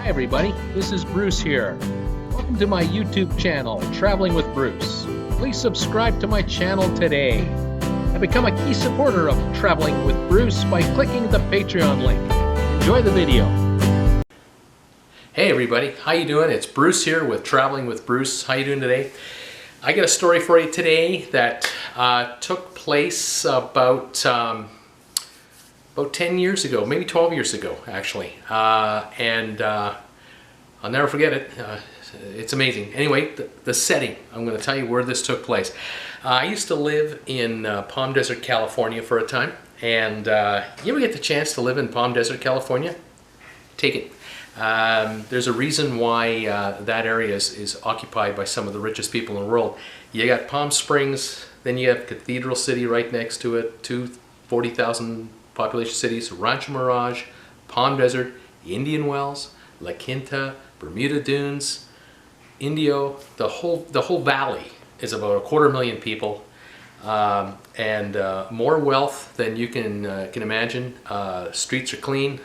Hi everybody, this is Bruce here. Welcome to my YouTube channel, Traveling with Bruce. Please subscribe to my channel today and become a key supporter of Traveling with Bruce by clicking the Patreon link. Enjoy the video. Hey everybody, how you doing? It's Bruce here with Traveling with Bruce. How you doing today? I got a story for you today that took place about 10 years ago, maybe 12 years ago, actually. And I'll never forget it. It's amazing. Anyway, the setting, I'm going to tell you where this took place. I used to live in Palm Desert, California for a time. And you ever get the chance to live in Palm Desert, California? Take it. There's a reason why that area is occupied by some of the richest people in the world. You got Palm Springs, then you have Cathedral City right next to it, 40,000 population cities, Rancho Mirage, Palm Desert, Indian Wells, La Quinta, Bermuda Dunes, Indio. The whole valley is about 250,000 people, and more wealth than you can imagine. Streets are clean,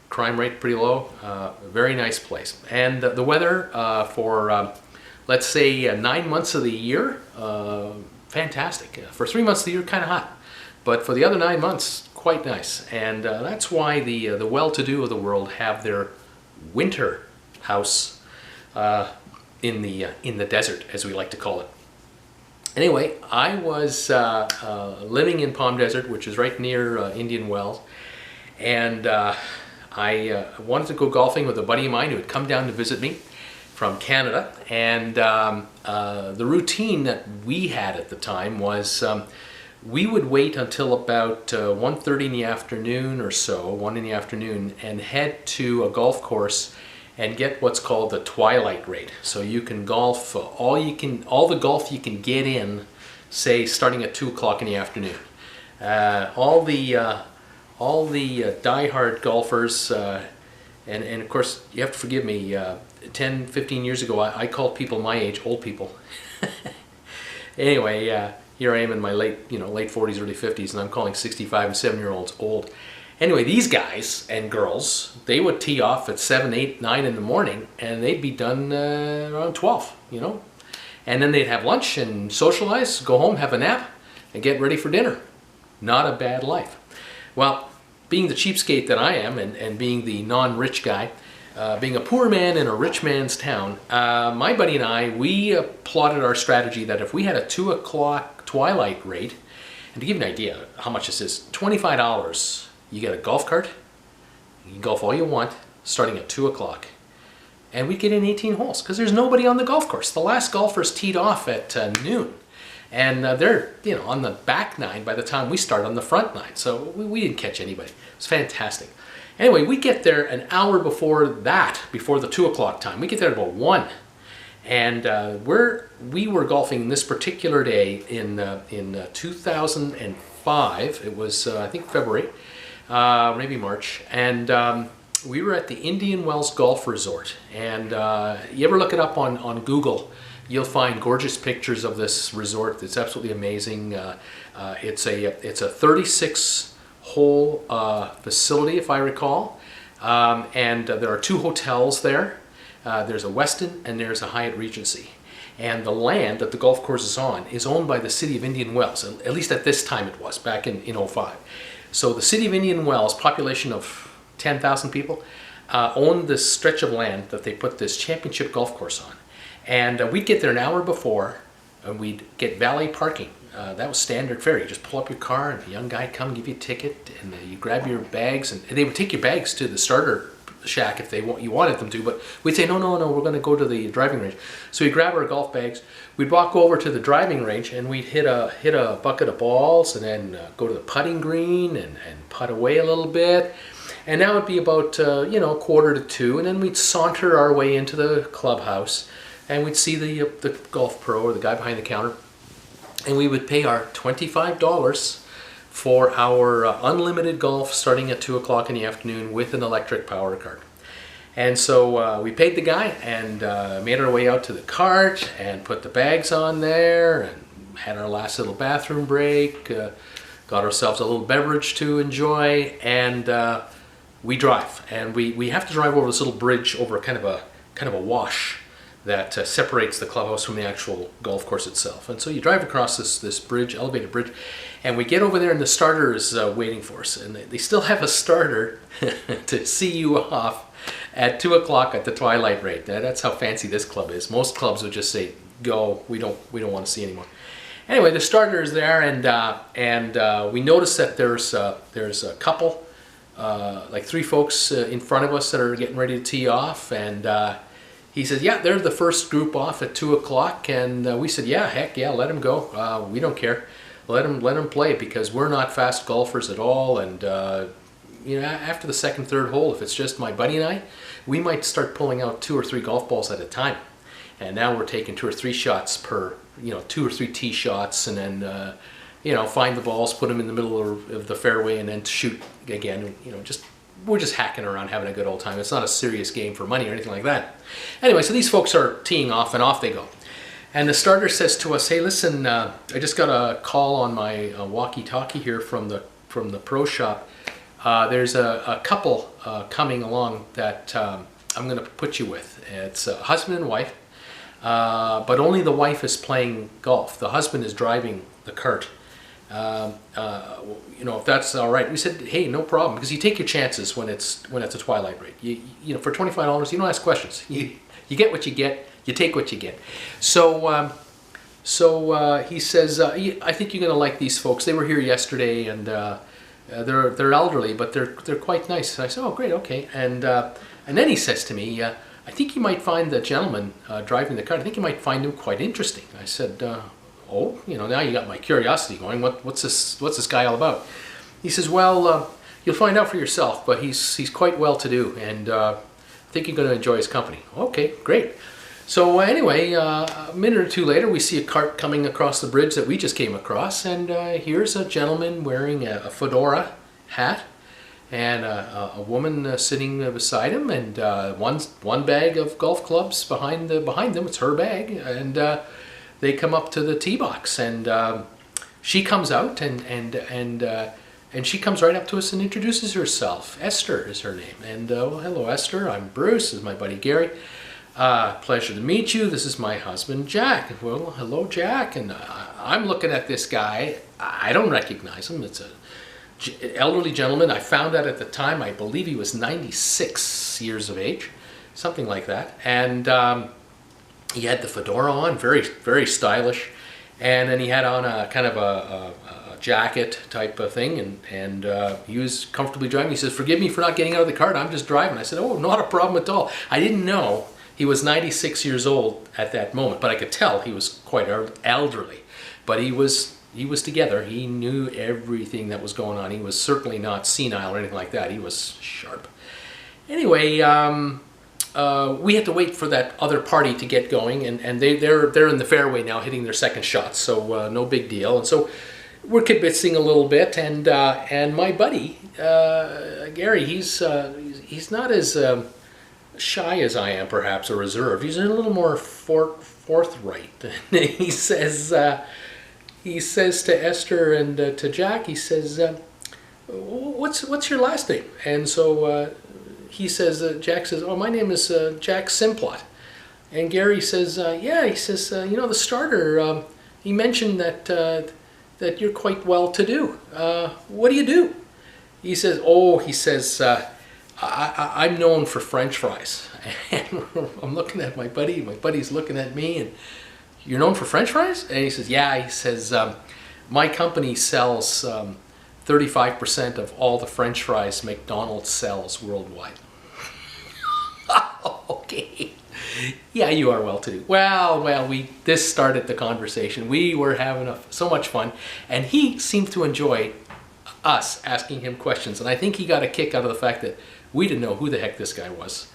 crime rate pretty low. Very nice place, and the weather for let's say 9 months of the year, fantastic. For 3 months of the year, kind of hot. But for the other 9 months, quite nice. And that's why the well-to-do of the world have their winter house in the desert, as we like to call it. Anyway, I was living in Palm Desert, which is right near Indian Wells, and I wanted to go golfing with a buddy of mine who had come down to visit me from Canada. And the routine that we had at the time was we would wait until about 1:30 in the afternoon or so, 1 in the afternoon, and head to a golf course and get what's called the twilight rate. So you can golf all the golf you can get in, say starting at 2 o'clock in the afternoon. All the diehard golfers, and of course you have to forgive me. 10, 15 years ago, I called people my age old people. Anyway. Here I am in my late 40s, early 50s, and I'm calling 65 and 7-year-olds old. Anyway, these guys and girls, they would tee off at 7, 8, 9 in the morning, and they'd be done around 12, And then they'd have lunch and socialize, go home, have a nap, and get ready for dinner. Not a bad life. Well, being the cheapskate that I am, and being the non-rich guy, being a poor man in a rich man's town, my buddy and I, we plotted our strategy that if we had a 2 o'clock twilight rate, and to give you an idea how much this is, $25, you get a golf cart, you can golf all you want, starting at 2 o'clock. And we get in 18 holes, because there's nobody on the golf course. The last golfers teed off at noon. And they're on the back nine by the time we start on the front nine. So we didn't catch anybody. It's fantastic. Anyway, we get there an hour before the 2 o'clock time. We get there at about 1. And we were golfing this particular day in 2005. It was, I think, February, maybe March. And we were at the Indian Wells Golf Resort. And you ever look it up on Google, you'll find gorgeous pictures of this resort. It's absolutely amazing. It's a 36-hole facility, if I recall. And there are 2 hotels there. There's a Westin and there's a Hyatt Regency. And the land that the golf course is on is owned by the city of Indian Wells. At least at this time it was, back in 05. So the city of Indian Wells, population of 10,000 people, owned this stretch of land that they put this championship golf course on. And we'd get there an hour before, and we'd get valet parking. That was standard fare. You just pull up your car, and a young guy would come give you a ticket, and you grab your bags, and they would take your bags to the starter shack if you wanted them to, but we'd say, no, we're going to go to the driving range. So we'd grab our golf bags, we'd walk over to the driving range, and we'd hit a bucket of balls, and then go to the putting green and putt away a little bit. And that would be about 1:45, and then we'd saunter our way into the clubhouse, and we'd see the golf pro or the guy behind the counter, and we would pay our $25 for our unlimited golf starting at 2 o'clock in the afternoon with an electric power cart. And so we paid the guy and made our way out to the cart and put the bags on there and had our last little bathroom break, got ourselves a little beverage to enjoy, and we drive, and we have to drive over this little bridge over kind of a wash that separates the clubhouse from the actual golf course itself. And so you drive across this bridge, elevated bridge, and we get over there, and the starter is waiting for us. And they still have a starter to see you off at 2 o'clock at the twilight rate. That's how fancy this club is. Most clubs would just say, "Go, we don't want to see anymore." Anyway, the starter is there, and we notice that there's a couple, like 3 folks in front of us that are getting ready to tee off, and he says, "Yeah, they're the first group off at 2 o'clock," and we said, "Yeah, heck yeah, let them go. We don't care. Let them play, because we're not fast golfers at all." And after the second, third hole, if it's just my buddy and I, we might start pulling out 2 or 3 golf balls at a time. And now we're taking 2 or 3 shots per, 2 or 3 tee shots, and then find the balls, put them in the middle of the fairway, and then shoot again. We're just hacking around, having a good old time. It's not a serious game for money or anything like that. Anyway, so these folks are teeing off, and off they go. And the starter says to us, "Hey, listen, I just got a call on my walkie-talkie here from the pro shop. There's a couple coming along that I'm going to put you with. It's a husband and wife, but only the wife is playing golf. The husband is driving the cart. If that's all right." We said, "Hey, no problem, because you take your chances when it's a twilight rate. For $25, you don't ask questions. You get what you get. You take what you get." So he says, "I think you're going to like these folks. They were here yesterday, and they're elderly, but they're quite nice." And I said, "Oh, great, okay." And then he says to me, "I think you might find the gentleman driving the cart. I think you might find him quite interesting." I said, "Oh, now you got my curiosity going. What's this guy all about?" He says, "Well, you'll find out for yourself, but he's quite well to do, and I think you're going to enjoy his company." Okay, great. So anyway, a minute or 2 later, we see a cart coming across the bridge that we just came across, and here's a gentleman wearing a fedora hat, and a woman sitting beside him, and one bag of golf clubs behind them. It's her bag, and they come up to the tee box, and she comes out, and she comes right up to us and introduces herself. Esther is her name, and well, hello, Esther. I'm Bruce. This is my buddy Gary. Pleasure to meet you. This is my husband, Jack. Well, hello, Jack. And I'm looking at this guy. I don't recognize him. It's an elderly gentleman. I found out at the time, I believe he was 96 years of age, something like that. And he had the fedora on, very, very stylish. And then he had on a kind of a jacket type of thing, and he was comfortably driving. He says, "Forgive me for not getting out of the cart. I'm just driving." I said, "Oh, not a problem at all." I didn't know he was 96 years old at that moment, but I could tell he was quite elderly. But he was together. He knew everything that was going on. He was certainly not senile or anything like that. He was sharp. Anyway, we had to wait for that other party to get going, and they're in the fairway now, hitting their second shot. So no big deal. And so we're kibitzing a little bit, and my buddy Gary, he's not as shy as I am, perhaps, or reserved. He's a little more forthright. He says to Esther and to Jack, he says, what's your last name? And so he says, Jack says, "Oh, my name is Jack Simplot." And Gary says, "Yeah," he says, "the starter, he mentioned that you're quite well to do. What do you do?" He says, I'm known for French fries." And I'm looking at my buddy. My buddy's looking at me, and, "You're known for French fries?" And he says, "Yeah." He says, "My company sells 35% of all the French fries McDonald's sells worldwide." Okay. "Yeah, you are well to do." Well, this started the conversation. We were having so much fun, and he seemed to enjoy us asking him questions, and I think he got a kick out of the fact that we didn't know who the heck this guy was,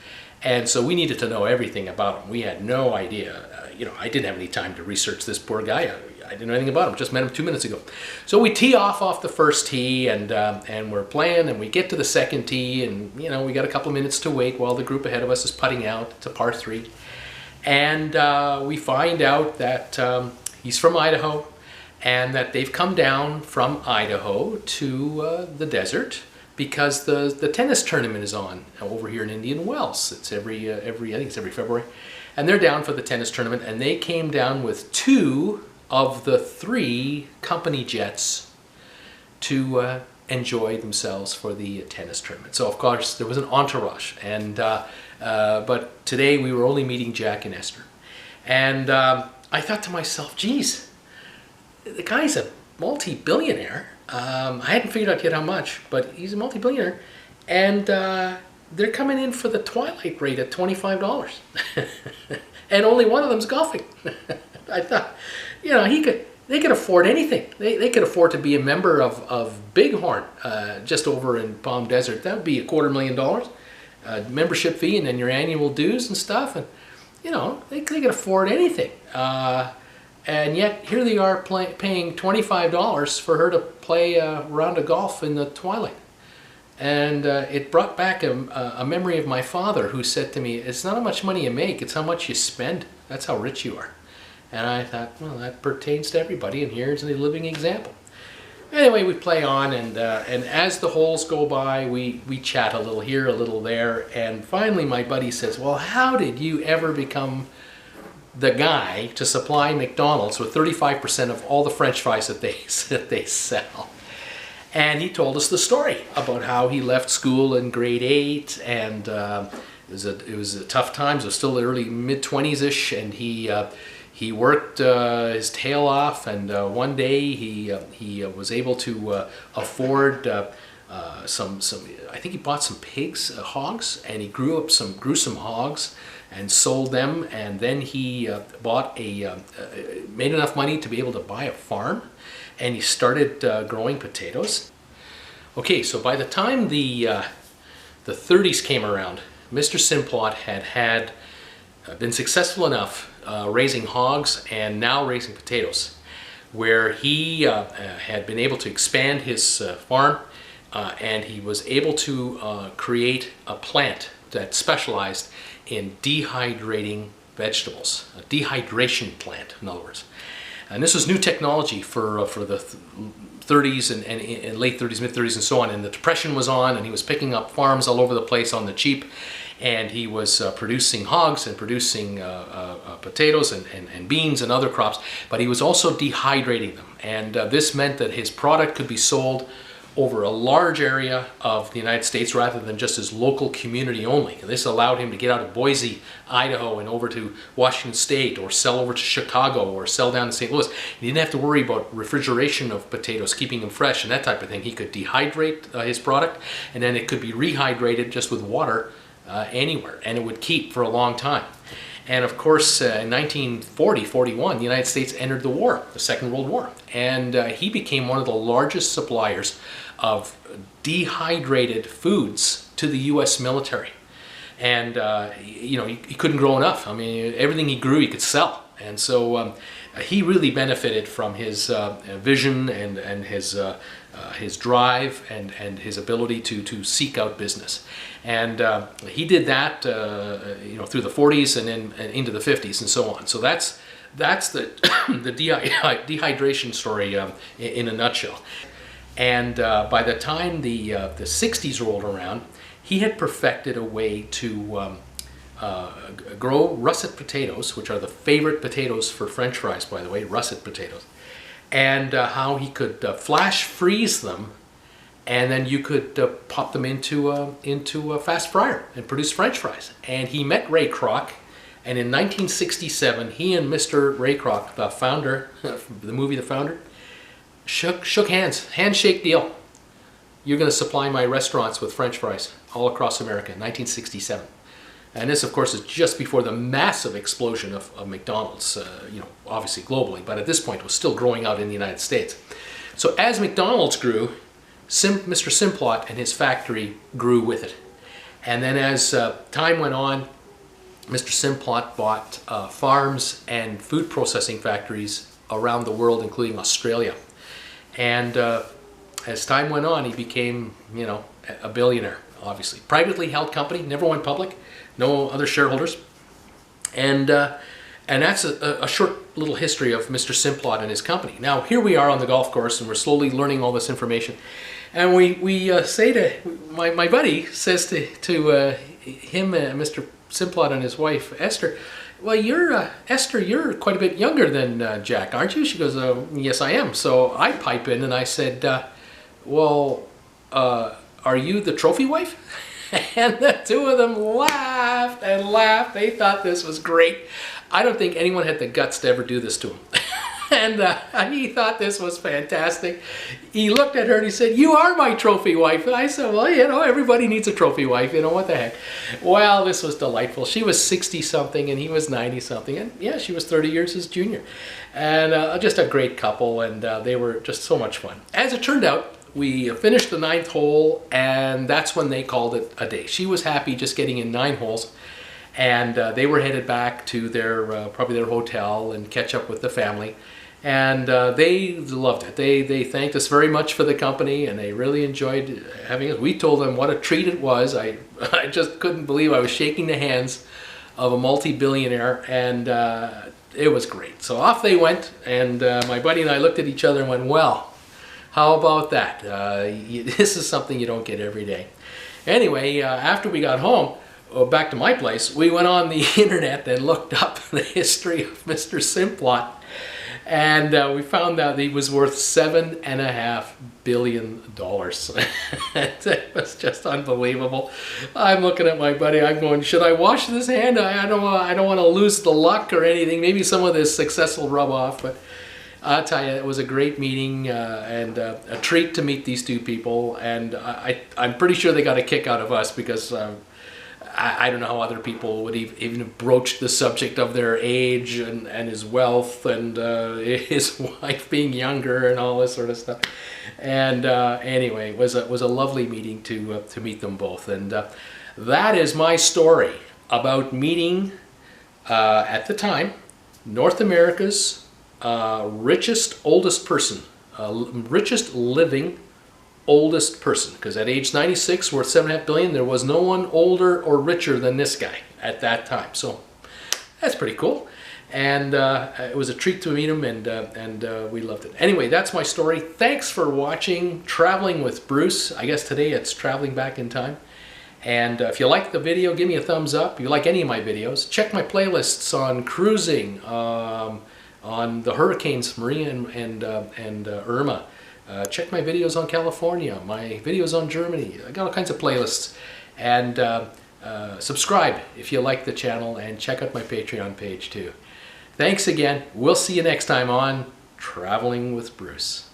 and so we needed to know everything about him. We had no idea. I didn't have any time to research this poor guy. I didn't know anything about him. Just met him 2 minutes ago. So we tee off the first tee, and we're playing, and we get to the second tee, and we got a couple of minutes to wait while the group ahead of us is putting out to par 3, and we find out that he's from Idaho, and that they've come down from Idaho to the desert because the tennis tournament is on over here in Indian Wells. It's I think it's every February, and they're down for the tennis tournament, and they came down with 2 of the 3 company jets to enjoy themselves for the tennis tournament. So of course there was an entourage, and but today we were only meeting Jack and Esther, and I thought to myself, geez, the guy's a multi-billionaire. I hadn't figured out yet how much, but he's a multi-billionaire, and they're coming in for the twilight rate at $25, and only one of them's golfing. I thought, you know, they could afford anything. They could afford to be a member of Bighorn, just over in Palm Desert. That would be $250,000 membership fee, and then your annual dues and stuff, and you know, they could afford anything. And yet here they are paying $25 for her to play a round of golf in the twilight. And it brought back a memory of my father, who said to me, it's not how much money you make, it's how much you spend. That's how rich you are. And I thought, well, that pertains to everybody, and here's a living example. Anyway, we play on, and as the holes go by, we chat a little here, a little there, and finally my buddy says, well, how did you ever become the guy to supply McDonald's with 35% of all the French fries that they sell? And he told us the story about how he left school in grade 8, and it was a tough times. It was still the early mid-20s-ish, and he worked his tail off, and one day he was able to afford some. I think he bought some hogs, and he grew some hogs and sold them, and then he made enough money to be able to buy a farm, and he started growing potatoes. Okay, so by the time the 30s came around, Mr. Simplot had been successful enough raising hogs and now raising potatoes, where he had been able to expand his farm, and he was able to create a plant that specialized in dehydrating vegetables, a dehydration plant, in other words. And this was new technology for the 30s and late 30s, mid 30s, and so on. And the Depression was on, and he was picking up farms all over the place on the cheap, and he was producing hogs and producing potatoes and beans and other crops, but he was also dehydrating them. And this meant that his product could be sold over a large area of the United States rather than just his local community only. And this allowed him to get out of Boise, Idaho, and over to Washington State, or sell over to Chicago, or sell down to St. Louis. He didn't have to worry about refrigeration of potatoes, keeping them fresh and that type of thing. He could dehydrate his product, and then it could be rehydrated just with water anywhere, and it would keep for a long time. And of course, in 1940-41, the United States entered the war, the Second World War, and he became one of the largest suppliers of dehydrated foods to the U.S. military. And you know, he couldn't grow enough. I mean, everything he grew, he could sell. And so he really benefited from his vision and his drive and his ability to seek out business. And he did that you know, through the 40s and then into the 50s and so on. So that's the the dehydration story in a nutshell. And by the time the 60s rolled around, he had perfected a way to grow russet potatoes, which are the favorite potatoes for French fries, by the way, russet potatoes, and how he could flash freeze them, and then you could pop them into a fast fryer and produce French fries. And he met Ray Kroc, and in 1967, he and Mr. Ray Kroc, the founder of the movie The Founder, shook hands, handshake deal. You're going to supply my restaurants with French fries all across America in 1967. And this, of course, is just before the massive explosion of McDonald's, you know, obviously globally, but at this point was still growing out in the United States. So as McDonald's grew, Mr. Simplot and his factory grew with it. And then as time went on, Mr. Simplot bought farms and food processing factories around the world, including Australia. And as time went on, he became, you know, a billionaire, obviously. Privately held company, never went public, no other shareholders. And that's a short little history of Mr. Simplot and his company. Now, here we are on the golf course, and we're slowly learning all this information. And we say to, my buddy says to him, Mr. Simplot and his wife, Esther, well, Esther, you're quite a bit younger than Jack, aren't you? She goes, yes, I am. So I pipe in and I said, well, are you the trophy wife? And the two of them laughed and laughed. They thought this was great. I don't think anyone had the guts to ever do this to him. And he thought this was fantastic. He looked at her and he said, you are my trophy wife. And I said, well, you know, everybody needs a trophy wife. You know, what the heck. Well, this was delightful. She was 60-something and he was 90-something. And yeah, she was 30 years his junior. And just a great couple. And they were just so much fun. As it turned out, we finished the 9th hole, and that's when they called it a day. She was happy just getting in 9 holes, and they were headed back to their probably their hotel and catch up with the family. And they loved it. They thanked us very much for the company, and they really enjoyed having us. We told them what a treat it was. I just couldn't believe I was shaking the hands of a multi-billionaire, and it was great. So off they went, and my buddy and I looked at each other and went, well, how about that? This is something you don't get every day. Anyway, after we got home, back to my place, we went on the internet and looked up the history of Mr. Simplot. And we found out he was worth $7.5 billion. It was just unbelievable. I'm looking at my buddy. I'm going, should I wash this hand? I don't want to lose the luck or anything. Maybe some of this success will rub off. But I'll tell you, it was a great meeting and a treat to meet these two people. And I'm pretty sure they got a kick out of us because I don't know how other people would even broach the subject of their age and his wealth and his wife being younger and all this sort of stuff. And anyway, it was a lovely meeting to meet them both. And that is my story about meeting, at the time, North America's richest, oldest person, richest living oldest person, because at age 96, worth $7.5 billion, there was no one older or richer than this guy at that time. So that's pretty cool. And it was a treat to meet him, and we loved it. Anyway, that's my story. Thanks for watching Traveling with Bruce. I guess today it's traveling back in time. And if you like the video, give me a thumbs up. If you like any of my videos, check my playlists on cruising, on the hurricanes Maria and Irma. Check my videos on California, my videos on Germany. I got all kinds of playlists. And subscribe if you like the channel, and check out my Patreon page too. Thanks again. We'll see you next time on Traveling with Bruce.